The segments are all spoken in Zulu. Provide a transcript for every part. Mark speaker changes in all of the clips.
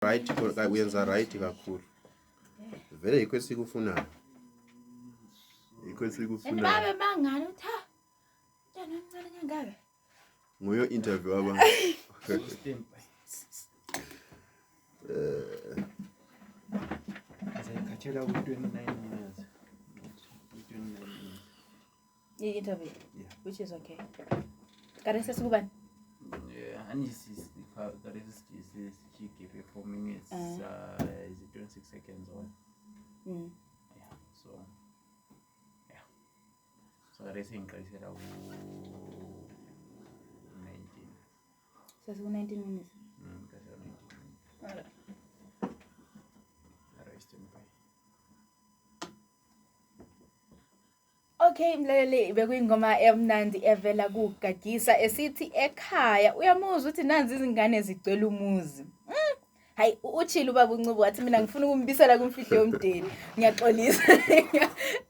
Speaker 1: right uyenza right kakhulu vele yikho esikufunayo
Speaker 2: babe bangani utha mntana omncane kangaka
Speaker 1: ngoyo interview aba
Speaker 3: azayikhathela ku-29 years.
Speaker 2: interview which is okay karese sikubani
Speaker 3: And this is she gave it 4 minutes. Is it 26 seconds or? Yeah. So that is increased 19.
Speaker 2: So 19 minutes. Okay mlaleli bekuyingoma emnandi evela kuGagisa esithi ekhaya uyamuzwa uthi nanzi izingane ezicela umuzi hayi uchile ubaba uNcube wathi mina ngifuna ukumbisela kumfihlo yomndeni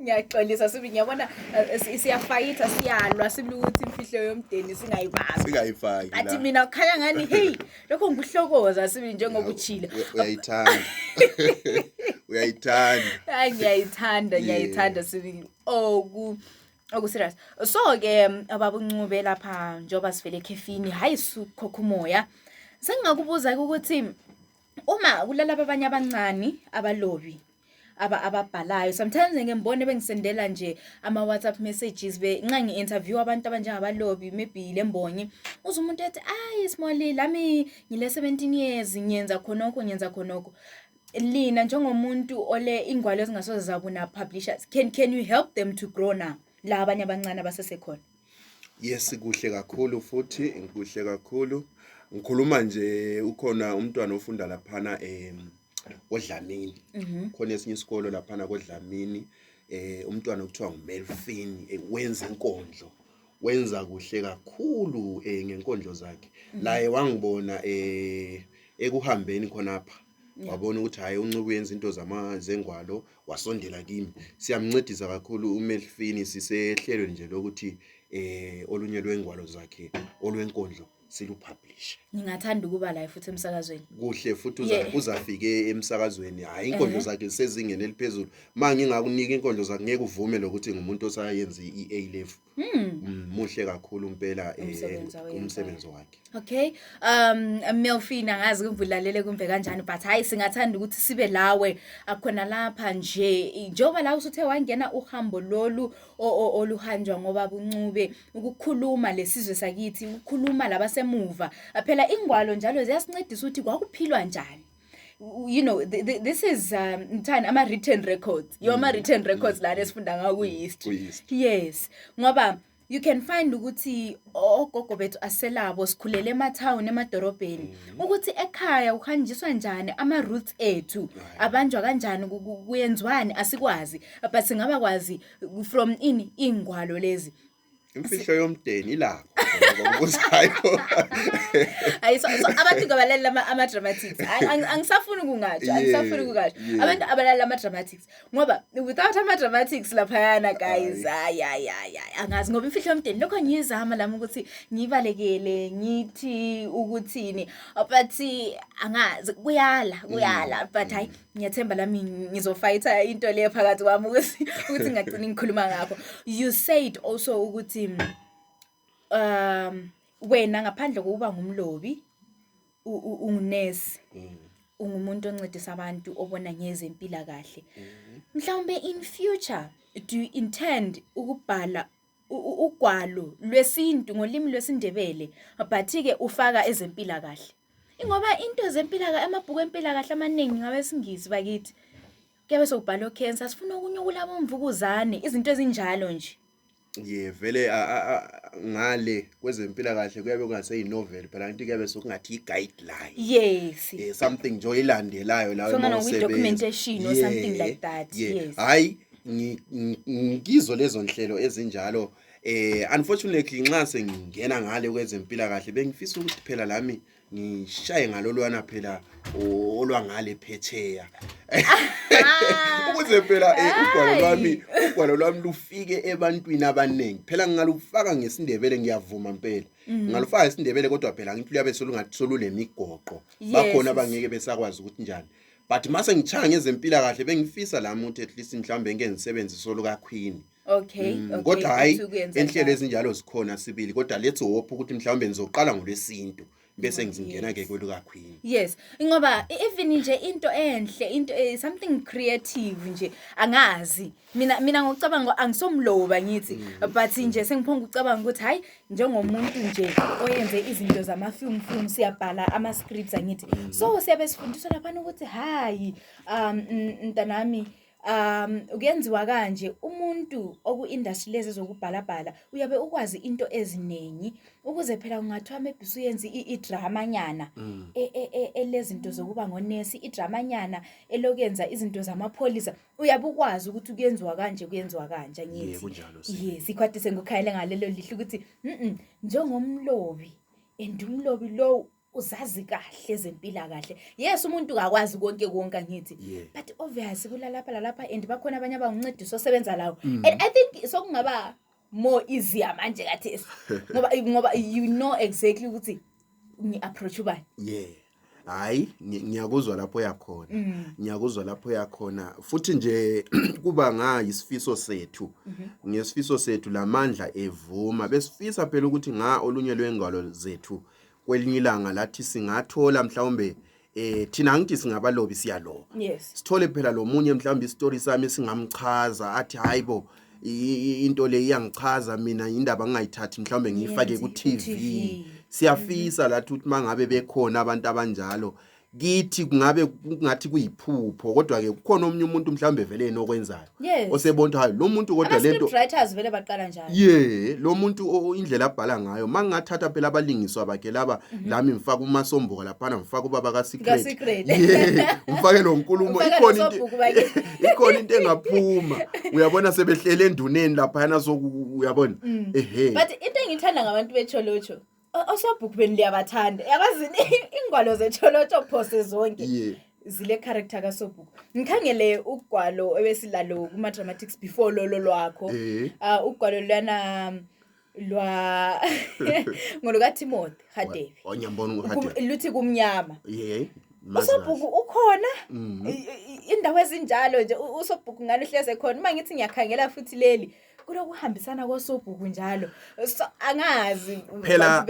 Speaker 2: ngiyaxolisa sibi ngiyabona siyafayitha siyalwa sibili ukuthi imfihlo yomndeni
Speaker 1: singayifaki
Speaker 2: athi mina ukhaya ngani hey lokho ngihlokoza sibi njengoba uchile
Speaker 1: uyayithanda
Speaker 2: ngiyayithanda sibi serious so ke baba uNcube lapha njoba sivele ekhefini hayi sukhokumoya sengakubuza ukuthi uma kulala abanye abancane abalobi ababhalayo sometimes ngembone bengisendela nje ama WhatsApp messages ncangi interview abantu abanjengabalobi maybe lembonyi uza umuntu ethi small lami ngile 17 years nyenza khonoko lina njengomuntu ole Ingwalo Ezingasoze Zabuna publishers can you help them to grow now la abanye abancane abasesekhona
Speaker 1: yes kuhle kakhulu futhi kuhle kakhulu ngikhuluma nje ukhona umntwana ofunda laphana koDlamini khona esinye isikolo laphana koDlamini umntwana okuthiwa nguMelfin wenza inkondlo wenza kuhle kakhulu ngenkondlo zakhe la wangibona ekuhambeni khonapha wabona ukuthi hayi uNcube yenza into zengwalo wasondela kimi siyamncedisa kakhulu uMelfin sisehlelo nje lokuthi olunye lwengwalo zakhe olwenkondlo silupublish
Speaker 2: ngingathanda ukuba live futhi emsakazweni
Speaker 1: kuhle futhi uzafike emsakazweni hayi inkondlo zakhe sezingene eliphezulu manje ngingakunika inkondlo zakhe ngeke uvume lokuthi ngumuntu osayenza iA level muhle kakhulu impela umsebenzi wakhe
Speaker 2: okay Melfin angazi kumvulalele kumbe kanjani but hayi singathanda ukuthi sibe lawe akhona lapha nje njoba la usuthe wangena uhambo lolu oluhanjwa ngoba uNcube ukukhuluma lesizwe sakithi ukukhuluma labasemuva phela ingwalo njalo ziyasincedisa ukuthi kwakuphilwa njani you know this is ama written records yoma written records la nesifunda ngawo kuhistory yes ngoba you can find ukuthi ogogo bethu aselabo sikhulele emathawuni emadorobheni ukuthi ekhaya uhanjiswa njani ama roots ethu abanjwa kanjani kuyenzwani asikwazi but singaba kwazi from ingwalo lezi
Speaker 1: imfihlo yomndeni lapho ngokuzayo
Speaker 2: ayiso abantu ngabalela ama dramatics angisafuni kungatsho abantu abalala ama dramatics ngoba without ama dramatics lapha yana guys angazi ngoba imfihlo yomndeni lokho ngiyizama lami ukuthi ngibalekele ngithi ukuthini but angazi kuyala but hayi ngiyathemba lami ngizofighta into leyo phakathi kwami ukuthi ngagcina ngikhuluma ngakho you said also ukuthi wena ngaphandle kokuba ngumlobi ungunesi ungumuntu oncedisa abantu obona ngezempila kahle mhlawumbe in future do you intend ukubhala ugwalo lwesintu ngolimi lwesiNdebele but ke ufaka ezempila kahle ngoba into zempila kahle amabhuku empila kahle amaningi ngabesingisi bakithi kuyabe sokubhala cancer sifuna ukunyukula bomvukuzane izinto ezinjalo nje
Speaker 1: vele ngale kwezempila kahle kuyabe kungase inovel phela into kuyabe sokungathi i-guideline
Speaker 2: yes
Speaker 1: something nje oyilandelayo la
Speaker 2: uma documentation or something like that yes
Speaker 1: hayi ngizo lezo nhlelo ezinjalo unfortunately nxa sengingena ngale kwezempila kahle bengifisa ukuthi phela lami ngishaye ngalolwana phela olwangale phetheya ukuze phela ugwalo lwami lufike ebantwini abaningi phela ngalufaka ngesindebele ngiyavuma impela ngalufaka ngesindebele kodwa phela ngithi luyabe solungathi solunemigoqo bakhona abangeke besakwazi ukuthi njani but mase ngichanga ngezempila kahle bengifisa lami ukuthi at least mhlambe ngeke ngisebenze solo kaQueen.
Speaker 2: Okay.
Speaker 1: Kodwa hayi enhlelo ezinjalo zikhona sibili kodwa let's hope ukuthi mhlawumbe ngizoqala ngolwesintu bese ngizingena ke kweluka Queen.
Speaker 2: Yes, ngoba even nje into enhle, into something creative nje angazi. Mina ngokucabanga angisomloba ngithi but nje sengiphonga ukucabanga ukuthi hayi njengomuntu nje oyenze izinto zamafilm siyabhala ama scripts angithi. So siyabe sifundiswa lapha ukuthi hayi mntanami ukuyenziwa kanje umuntu oku-industry lezi zokubhalabhala uyabe ukwazi into eziningi ukuze phela ungathiwa maybe uyenzi i-drama nyana elezinto zokuba ngonesi i-drama nyana elokuyenza izinto zamapholisa uyabe ukwazi ukuthi kuyenziwa kanje kuyenziwa kanje ngithi yes ikhwathise ngokhayela ngalelo lihle ukuthi njengomlobi umlobi lo uzazi kahle zempila kahle yes umuntu akakwazi konke ngithi but obviously kulalapha and bakhona abanye abangincediso osebenza lawo and I think sokungaba more easier manje kathesi ngoba you know exactly ukuthi ngi-approach ubani
Speaker 1: hayi ngiyakuzwa lapho yakhona futhi nje kuba isifiso sethu ngesifiso sethu lamandla evuma besifisa phela ukuthi olunye lwengalo zethu kwelinye ilanga lathi singathola mhlawumbe thina ngithi singabalobi siyaloba sithole phela lo munye mhlawumbe istory sami singamchaza athi hayibo into le iyangichaza mina indaba ngingayithathi mhlawumbe ngiyifake ku TV siyafisa lathi ukuthi mangabe bekhona abantu abanjalo kithi kungathi kuyiphupho kodwa ke kukhona omunye umuntu mhlawumbe vele enokwenzayo osebonto hayi lo muntu kodwa lento
Speaker 2: writers vele baqala njalo
Speaker 1: lo muntu indlela abhala ngayo mangingathatha phela abalingiswa bakhe laba lami ngifaka umasomboka lapha ngifaka ubaba ka secret ngifake lo nkulumo ikhona into engaphuma uyabona sebehlele enduneni lapha yana uyabona
Speaker 2: but into engithanda ngabantu becholocho osobhuku beni liyabathanda yabazi ingwalo zecholocho phose zonke zile character kasobhuku ngikhangele ugwalo ebesilalo kuma dramatics before lolo lwakho ugwalo lwana lwa ngoluka Timothy Hadevi
Speaker 1: onyambona
Speaker 2: luthi kumnyama usobhuku ukhona indawo ezinjalo nje usobhuku ngani hleze khona mangithi ngiyakhangela futhi leli kuhambisana kosobhuku njalo angazi
Speaker 1: phela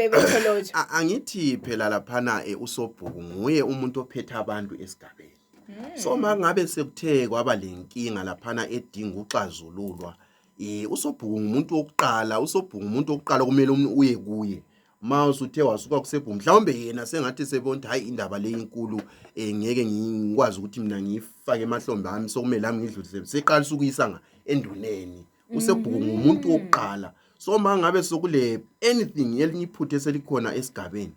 Speaker 1: angithi phela laphana usobhuku nguye umuntu ophethe abantu esigabeni so mangabe sekuthe kwaba lenkinga laphana edinga uxazululwa usobhuku umuntu wokuqala kumele uye kuye mawuse uthe wasuka kusebhuku mhlawumbe yena sengathi sebonta hayi indaba le inkulu ngeke ngikwazi ukuthi mina ngifake emahlombe ami sokumele lami ngidlulise seqalisa ukuyisanga enduneni usebhuku umuntu wokuqala so mangabe sokule anything elinye iphuthe eselikhona esigabeni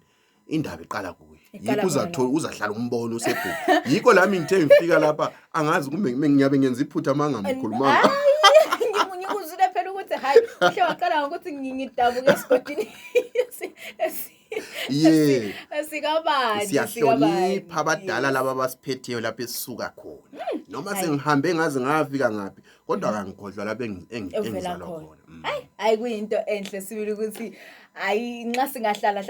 Speaker 1: indaba iqala kuye yikho uzahlala umbono usebhuku yikho lami ngithe ngifika lapha angazi kumbe ngiyabe ngenza iphutha mangamkhulumanga
Speaker 2: ngikuzile phela ukuthi hayi uhle waqala ukuthi ngidabuke esigodini sikabani
Speaker 1: siyahlonipha abadala laba basiphetheyo lapha esisuka khona noma sengihambe ngaze ngafika ngapi kodwa akangikhohlwa lapha engizalwa khona
Speaker 2: hayi kuyinto enhle sibili ukuthi hayi nxa singahlala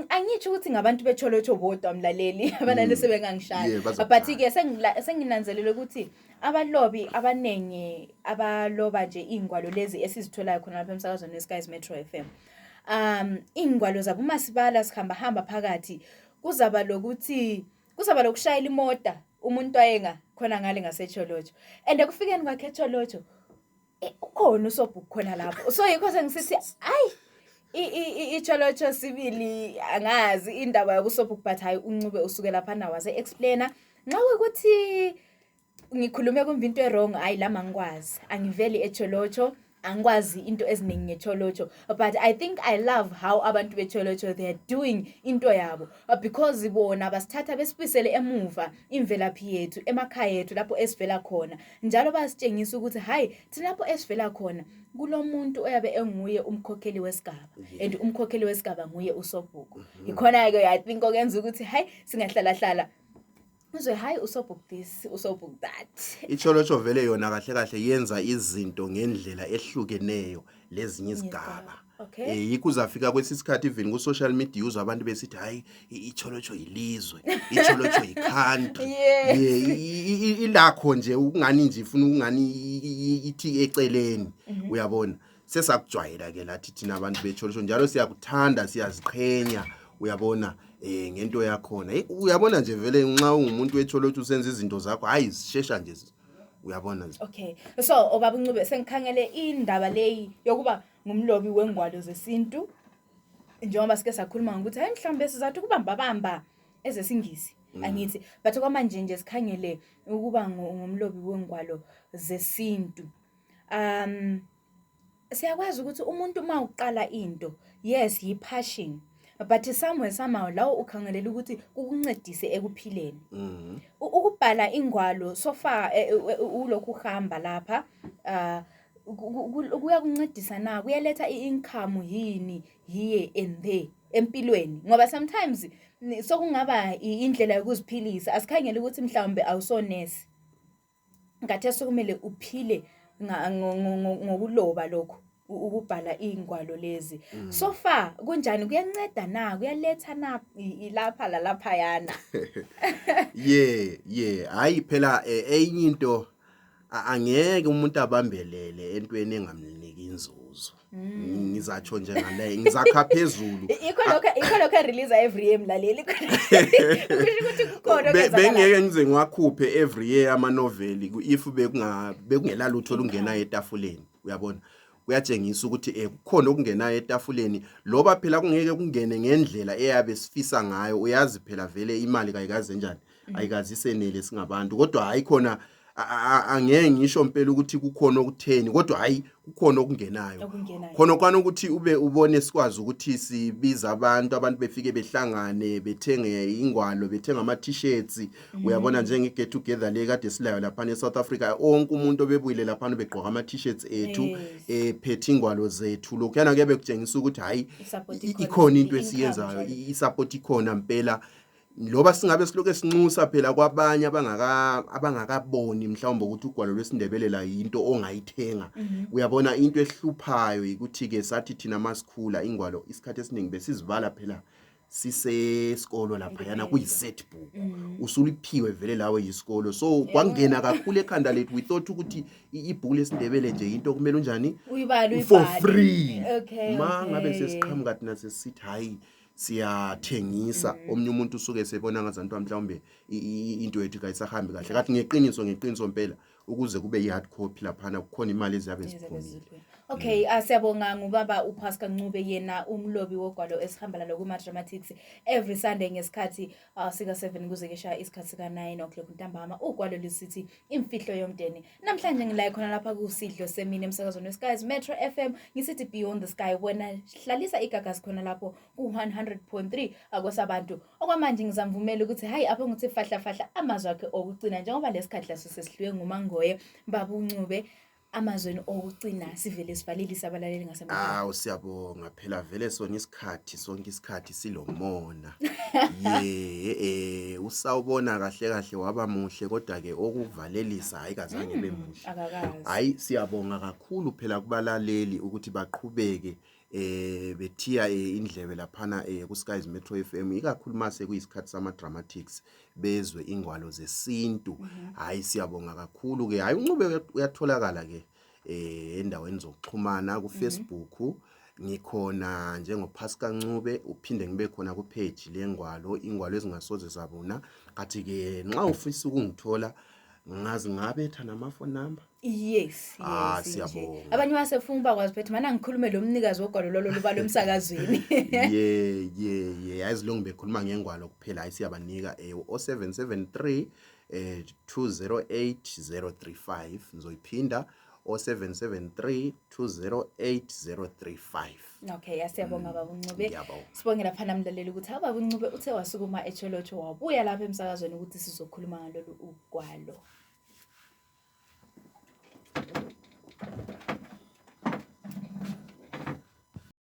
Speaker 2: angitsho ukuthi ngabantu becholocho bodwa mlaleli abanale sebengangishaya but ke senginanzelele ukuthi abalobi abanengi abaloba nje ingwalo lezi esizitholayo khona lapha emsakazweni weSkyz Metro FM ingwalo zabumasibala sihamba phakathi kuzaba lokushayela imota umuntu ayenga khona ngale ngasecholocho and ekufikeni kwakhe echolocho ukhona usobhuku khona lapho so yikho sengisithi hayi icholocho sibili angazi indaba yakusobhuku but hayi uNcube usuke lapha na wase explainer nxa ukuthi ngikhulume kumbe into wrong hayi lama ngikwazi angiveli echolocho angikwazi into eziningi ngecholocho, but I think I love how abantu becholocho they are doing into yabo, because bona basithatha besibisele emuva imvelaphi yethu emakhaya ethu lapho esivela khona, njalo basitshengisa ukuthi hayi thina lapho esivela khona kulomuntu oyabe enguye umkhokheli wesigaba, and umkhokheli wesigaba nguye usobhuku. Ikhona ke I think okwenza ukuthi hayi singahlala uzwe hayi usobhuku this usobhuku that.
Speaker 1: Icholocho vele yona kahle kahle yenza izinto ngendlela ehlukeneyo lezinye izigaba.
Speaker 2: Okay.
Speaker 1: Yikho uzafika kwesisikhathi even ku social media uzwa abantu besithi hayi icholocho ilizwe, icholocho icountry. Ilakho nje ungani nje ufuna ungani ithi eceleni, uyabona. Sesakujwayela ke lathi thina abantu becholocho njalo siyakuthanda siyaziqhenya, uyabona. Ngento yakhona uyabona nje vele nxa ungumuntu wecholocho usenza izinto zakho hayi zishesha nje, uyabona nje.
Speaker 2: Okay, so obaba Ncube sengikhangele indaba leyi yokuba ngumlobi wengwalo zesintu, njengoba sike sakhuluma ukuthi hayi mhlambe sizathi kubamba ezesingisi angithi, but kwamanje nje sikhangele ukuba ngumlobi wengwalo zesintu. Siyakwazi ukuthi umuntu uma uqala into, yes yi passion, but somehow lawo ukhangelela ukuthi ukuncedise ekuphileni. Ukubhala ingwalo so far ulokhu uhamba lapha kuyakuncedisa na, kuyaletha i-income yini here and there empilweni, ngoba sometimes sokungaba indlela yokuziphilisa, asikhangela ukuthi mhlawumbe awusonesi ngathi sokumele uphile ngokuloba lokho ukubhala ingwalo lezi. So far kunjani, kuyanceda na, kuyaletha na ilapha la lapha yana?
Speaker 1: Hayi phela enye into angeke umuntu abambelele entweni engamniki inzuzo. Ngizatsho nje ngale ngizakha phezulu.
Speaker 2: Ikho lokho release every year mlaleli. Ukuthi kukhona
Speaker 1: bengeke ngize ngiwakhuphe every year ama novel if bekungela lutho olungena etafuleni, uyabona. Kuyatshengisa ukuthi kukhona okungena etafuleni loba phela kungeke kungene ngendlela eyabe sifisa ngayo. Uyazi phela vele imali kayikaze njani, ayikazisenele singabantu, kodwa hayi khona angeke ngisho impela ukuthi kukhona okutheni, kodwa hayi kukhona okungenayo. Khona kwana ukuthi ubone sikwazi ukuthi sibiza abantu befike behlangane bethenge ingwalo, bethenga ama t-shirts, uyabona njenge get together le kade silayo lapha eSouth Africa, onke umuntu obebuyile lapha begqoka ama t-shirts ethu phethe ingwalo zethu. Lokho yana kube kutshengisa ukuthi hayi ikhona into esiyenzayo, isupport ikhona impela. Loba singabe siloke sinxusa phela kwabanye abangakaboni mhlawumbe ukuthi ugwalo lwesiNdebele la into ongayithenga. Uyabona into ehluphayo ukuthi ke sathi thina masikhula ingwalo isikhathi esiningi besizivala phela sisesikolo lapha yana kuyiset book, usuliphiwe vele lawe yisikolo. So kwangena kakhulu ekhanda lethu, we thought ukuthi ibhuku lesiNdebele nje into kumele unjani for free. Ngabe sesiqhamuka thina sesithi hayi siyathengisa, omnye umuntu usuke sebona ngazantu mhlawumbe into yethu kayisahambi kahle. Kathi ngeqiniso impela ukuze kube yi-hard copy laphana kukhona imali eziyabe ziphumile.
Speaker 2: Okay, siyabonga ngubaba uPascar Ncube, yena umlobi wogwalo esihambela lokuma dramatics every Sunday ngesikhathi sika 7 kuze kesha isikhathi sika 9 o'clock ntambama. Ugwalo lisithi Imfihlo Yomndeni. Namhlanje ngila khona lapha kusidlo semini emsakazweni Skyz Metro FM ngisithi Beyond the Sky, wena hlalisa igagasi khona lapho ku 100.3 akwasabantu. Okwamanje ngizamvumela ukuthi hayi apho ngithi fahla amazwi akhe okugcina, njengoba lesikhathi laso sesihliwe ngumangoye baba Ncube. Amazweni okucina sivele sivalile sabalaleli ngasemva.
Speaker 1: Siyabonga phela vele sonke isikhathi silomona. Usawubona kahle waba muhle, kodwa ke okuvalelisa hayi kazange bemuhle. Hayi siyabonga kakhulu phela kubalaleli ukuthi baqhubeke bethiya indlebe laphana ku Skyz Metro FM, ikakhulu mase kuyisikhathi sama dramatics bezwe ingwalo zesintu. Hayi siyabonga kakhulu ke. Hayi uNcube uyatholakala ke endaweni zokuxhumana ku Facebook, ngikhona njengo Pascar Ncube, uphinde ngibe khona ku page lengwalo ingwalo Ezingasoze Zabuna. Kathi ke nxa ufisa ukungithola ngazi ngabetha nama phone number.
Speaker 2: Yes.
Speaker 1: Siyabonga.
Speaker 2: Abanye basefuna bakwazi phethe mana ngikhulume lo mnikazi wogwalo lolo lubalo emsakazweni.
Speaker 1: Ayizilungu bekhuluma ngengwalo kuphela, ayisiyabanika 0773 208 035. Ngizoyiphinda 0773 208
Speaker 2: Okay, asiyabonga baba Ncube.
Speaker 1: Ngiyabonga.
Speaker 2: Sibonge lapha namlaleli ukuthi baba Ncube uthe wasukuma eCholotsho wabuya lapha emsakazweni ukuthi sizokhuluma ngalolu ugwalo.